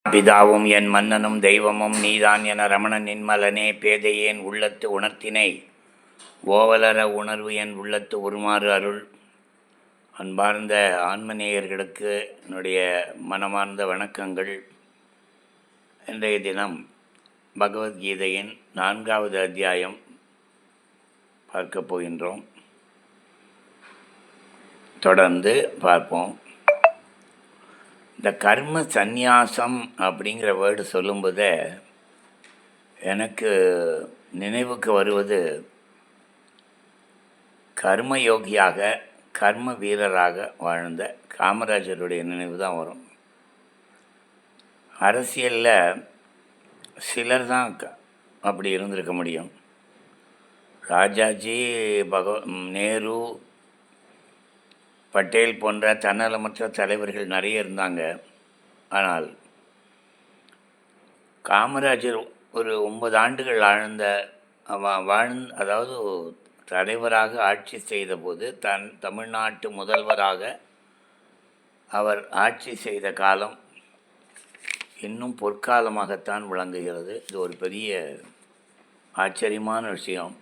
பிதாவும் என் மன்னனும் தெய்வமும் நீதான் என ரமணன் நின்மலனே பேதையேன் உள்ளத்து உணர்த்தினை ஓவலர உணர்வு என் உள்ளத்து உருமாறு அருள். அன்பார்ந்த ஆன்மநேயர்களுக்கு என்னுடைய மனமார்ந்த வணக்கங்கள். இன்றைய தினம் பகவத்கீதையின் 4வது அத்தியாயம் பார்க்க போகின்றோம். தொடர்ந்து பார்ப்போம். இந்த கர்ம சந்நியாசம் அப்படிங்கிற வேர்டு சொல்லும்போதே எனக்கு நினைவுக்கு வருவது கர்மயோகியாக கர்ம வீரராக வாழ்ந்த காமராஜருடைய நினைவு தான் வரும். அரசியலில் சிலர் தான் அப்படி இருந்திருக்க முடியும். ராஜாஜி, நேரு, பட்டேல் போன்ற தன்னலமற்ற தலைவர்கள் நிறைய இருந்தாங்க. ஆனால் காமராஜர் ஒரு 9 ஆண்டுகள் அதாவது தலைவராக ஆட்சி செய்தபோது தமிழ்நாட்டு முதல்வராக அவர் ஆட்சி செய்த காலம் இன்னும் பொற்காலமாகத்தான் விளங்குகிறது. இது ஒரு பெரிய ஆச்சரியமான விஷயம்.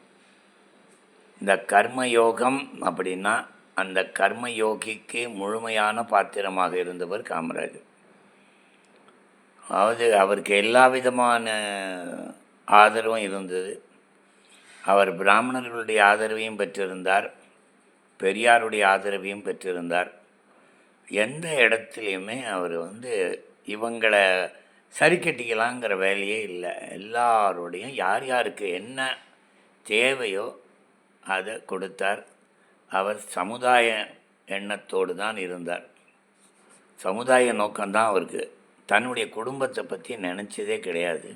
இந்த கர்மயோகம் அப்படின்னா அந்த கர்மயோகிக்கு முழுமையான பாத்திரமாக இருந்தவர் காமராஜர். அதாவது அவருக்கு எல்லா விதமான ஆதரவும் இருந்தது. அவர் பிராமணர்களுடைய ஆதரவையும் பெற்றிருந்தார், பெரியாருடைய ஆதரவையும் பெற்றிருந்தார். எந்த இடத்துலையுமே அவர் இவங்களை சரி கட்டிக்கலாங்கிற வேலையே இல்லை. எல்லாரோடையும் யார் யாருக்கு என்ன தேவையோ அதை கொடுத்தார். அவர் சமுதாய எண்ணத்தோடு தான் இருந்தார். சமுதாய நோக்கம்தான் அவருக்கு. தன்னுடைய குடும்பத்தை பற்றி நினச்சதே கிடையாது.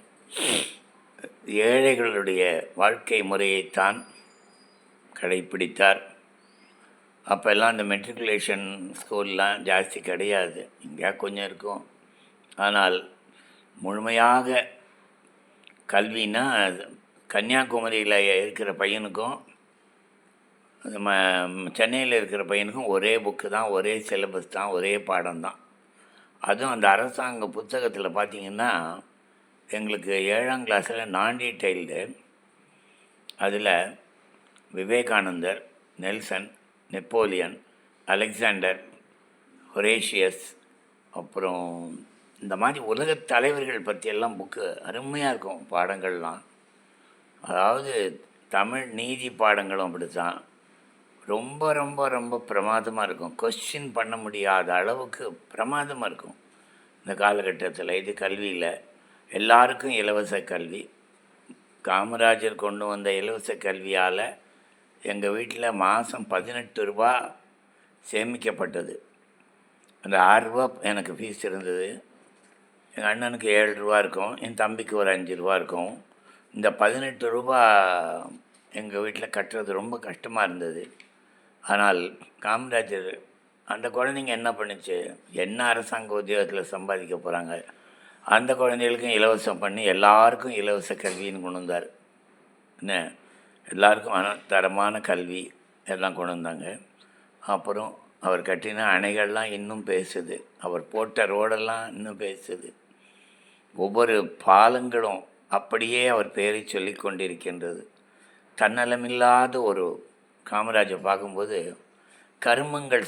ஏழைகளுடைய வாழ்க்கை முறையைத்தான் கடைப்பிடித்தார். அப்போல்லாம் இந்த மெட்ரிகுலேஷன் ஸ்கூல்லாம் ஜாஸ்தி கிடையாது, இங்கே கொஞ்சம் இருக்கும். ஆனால் முழுமையாக கல்வினா கன்னியாகுமரியில் இருக்கிற பையனுக்கும் சென்னையில் இருக்கிற பையனுக்கும் ஒரே புக்கு தான், ஒரே சிலபஸ் தான், ஒரே பாடம் தான். அதுவும் அந்த அரசாங்க புத்தகத்தில் பார்த்திங்கன்னா எங்களுக்கு 7ஆம் கிளாஸில் நான் டீட்டெயில்டு. அதில் விவேகானந்தர், நெல்சன், நெப்போலியன், அலெக்சாண்டர், ஹொரேஷியஸ், அப்புறம் இந்த மாதிரி உலகத் தலைவர்கள் பற்றியெல்லாம் புக்கு அருமையாக இருக்கும். பாடங்கள்லாம், அதாவது தமிழ் நீதி பாடங்களும் அப்படி தான். ரொம்ப ரொம்ப ரொம்ப பிரமாதமாக இருக்கும். கொஸ்டின் பண்ண முடியாத அளவுக்கு பிரமாதமாக இருக்கும் இந்த காலகட்டத்தில். இது கல்வியில் எல்லாருக்கும் இலவச கல்வி. காமராஜர் கொண்டு வந்த இலவச கல்வியால் எங்கள் வீட்டில் மாதம் 18 ரூபா சேமிக்கப்பட்டது. அந்த 6 ரூபா எனக்கு ஃபீஸ் இருந்தது. எங்கள் அண்ணனுக்கு 7 ரூபா இருக்கும், என் தம்பிக்கு ஒரு 5 ரூபா இருக்கும். இந்த 18 ரூபா எங்கள் வீட்டில் கட்டுறது ரொம்ப கஷ்டமாக இருந்தது. ஆனால் காமராஜர் அந்த குழந்தைங்க என்ன பண்ணிச்சு, என்ன அரசாங்க உத்தியோகத்தில் சம்பாதிக்க போகிறாங்க, அந்த குழந்தைகளுக்கும் இலவசம் பண்ணி எல்லாருக்கும் இலவச கல்வின்னு கொண்டு வந்தார். என்ன, எல்லாருக்கும் தரமான கல்வி எல்லாம் கொண்டு வந்தாங்க. அப்புறம் அவர் கட்டின அணைகள்லாம் இன்னும் பேசுது, அவர் போட்ட ரோடெல்லாம் இன்னும் பேசுது. ஒவ்வொரு பாலங்களும் அப்படியே அவர் பெயரை சொல்லி கொண்டிருக்கின்றது. தன்னலமில்லாத ஒரு காமராஜர் பார்க்கும்போது கர்மங்கள்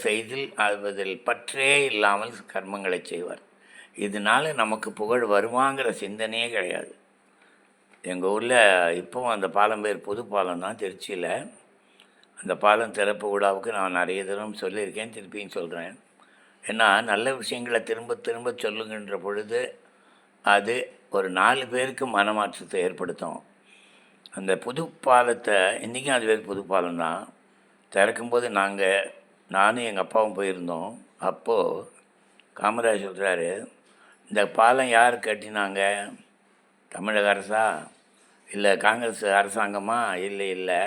அதில் பற்றே இல்லாமல் கர்மங்களை செய்வார். இதனால் நமக்கு புகழ் வருவாங்கிற சிந்தனையே கிடையாது. எங்கள் ஊரில் இப்போவும் அந்த பாலம் பேர் புது பாலம் தான், திருச்சியில். அந்த பாலம் திறப்பு விழாவுக்கு நான் நிறைய தரம் சொல்லியிருக்கேன், திருப்பியும் சொல்கிறேன். ஏன்னா நல்ல விஷயங்களை திரும்ப திரும்ப சொல்லுகின்ற பொழுது அது ஒரு 4 பேருக்கு மனமாற்றத்தை ஏற்படுத்தும். அந்த புது பாலத்தை இன்றைக்கும் அது பேர் புது பாலம் தான். திறக்கும்போது நானும் எங்கள் அப்பாவும் போயிருந்தோம். அப்போது காமராஜ் சொல்கிறாரு, இந்த பாலம் யார் கட்டினாங்க, தமிழக அரசா இல்லை காங்கிரஸ் அரசாங்கமா? இல்லை,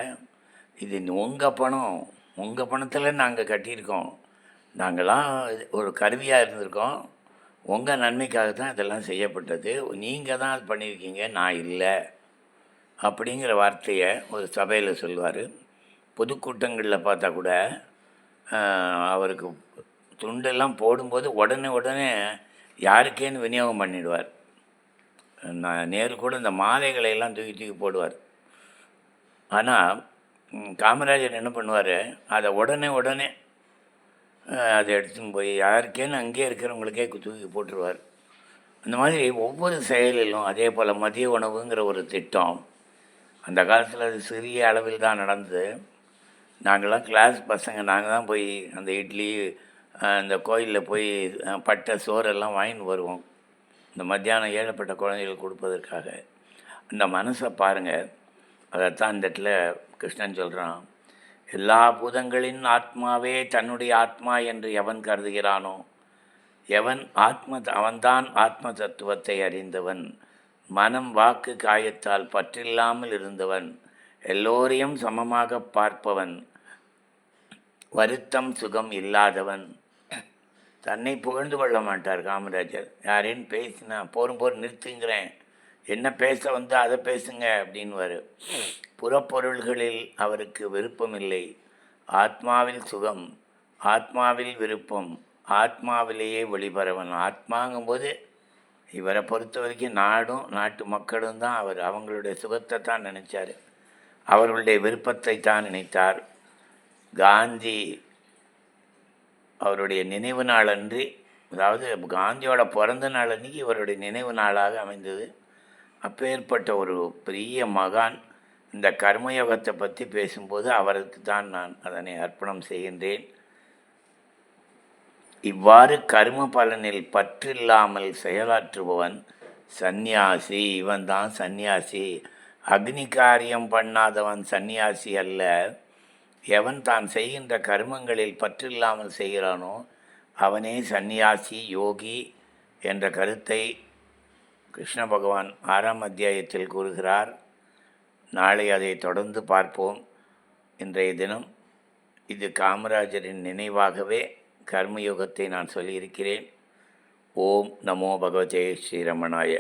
இது உங்கள் பணம், உங்கள் பணத்தில் நாங்கள் கட்டியிருக்கோம், நாங்களாம் ஒரு கருவியாக இருந்திருக்கோம், உங்கள் நன்மைக்காக தான் இதெல்லாம் செய்யப்பட்டது, நீங்கள் தான் அது பண்ணியிருக்கீங்க, நான் இல்லை அப்படிங்கிற வார்த்தையை ஒரு சபையில் சொல்லுவார். பொதுக்கூட்டங்களில் பார்த்தா கூட அவருக்கு துண்டெல்லாம் போடும்போது உடனே யாருக்கேன்னு விநியோகம் பண்ணிடுவார். நேரு கூட இந்த மாலைகளை எல்லாம் தூக்கி தூக்கி போடுவார். ஆனால் காமராஜர் என்ன பண்ணுவார், அதை உடனே அதை எடுத்துன்னு போய் யாருக்கேன்னு அங்கேயே இருக்கிறவங்களுக்கே தூக்கி போட்டுருவார். அந்த மாதிரி ஒவ்வொரு செயலிலும் அதே போல் மதிய உணவுங்கிற ஒரு திட்டம் அந்த காலத்தில் அது சிறிய அளவில் தான் நடந்தது. நாங்கள்லாம் கிளாஸ் பசங்க, நாங்கள் தான் போய் அந்த இட்லி அந்த கோயிலில் போய் பட்டை சோறெல்லாம் வாங்கிட்டு வருவோம், இந்த மத்தியானம் ஏழைப்பட்ட குழந்தைகளுக்கு கொடுப்பதற்காக. அந்த மனசை பாருங்கள். அதைத்தான் இந்த இடத்துல கிருஷ்ணன் சொல்கிறான், எல்லா பூதங்களின் ஆத்மாவே தன்னுடைய ஆத்மா என்று எவன் கருதுகிறானோ அவன்தான் ஆத்ம தத்துவத்தை அறிந்தவன், மனம் வாக்கு காயத்தால் பற்றில்லாமல் இருந்தவன், எல்லோரையும் சமமாக பார்ப்பவன், வருத்தம் சுகம் இல்லாதவன். தன்னை புகழ்ந்து கொள்ள மாட்டார் காமராஜர். யாரேன்னு பேசினா போரும் நிறுத்துங்கிறேன், என்ன பேச வந்து அதை பேசுங்க அப்படின்வார். புறப்பொருள்களில் அவருக்கு விருப்பமில்லை. ஆத்மாவில் சுகம், ஆத்மாவில் விருப்பம், ஆத்மாவிலேயே வெளிப்பறவன். ஆத்மாங்கும்போது இவரை பொறுத்த வரைக்கும் நாடும் நாட்டு மக்களும் தான் அவங்களுடைய சுகத்தை தான் நினைச்சார், அவர்களுடைய விருப்பத்தை தான் நினைத்தார். காந்தி அவருடைய நினைவு நாள் அன்று, அதாவது காந்தியோட பிறந்த நாள் அன்றைக்கி இவருடைய நினைவு நாளாக அமைந்தது. அப்பேற்பட்ட ஒரு பெரிய மகான் இந்த கர்மயோகத்தை பற்றி பேசும்போது அவருக்கு தான் நான் அதனை அர்ப்பணம் செய்கின்றேன். இவ்வாறு கர்ம பலனில் பற்றில்லாமல் செயலாற்றுபவன் சந்நியாசி. இவன் தான் சந்நியாசி. அக்னி காரியம் பண்ணாதவன் சந்நியாசி அல்ல. எவன் தான் செய்கின்ற கர்மங்களில் பற்றில்லாமல் செய்கிறானோ அவனே சந்நியாசி, யோகி என்ற கருத்தை கிருஷ்ண பகவான் 6ஆம் அத்தியாயத்தில் கூறுகிறார். நாளை அதை தொடர்ந்து பார்ப்போம். இன்றைய தினம் இது காமராஜரின் நினைவாகவே கர்மயோகத்தை நான் சொல்லியிருக்கிறேன். ஓம் நமோ பகவதே ஸ்ரீரமணாய.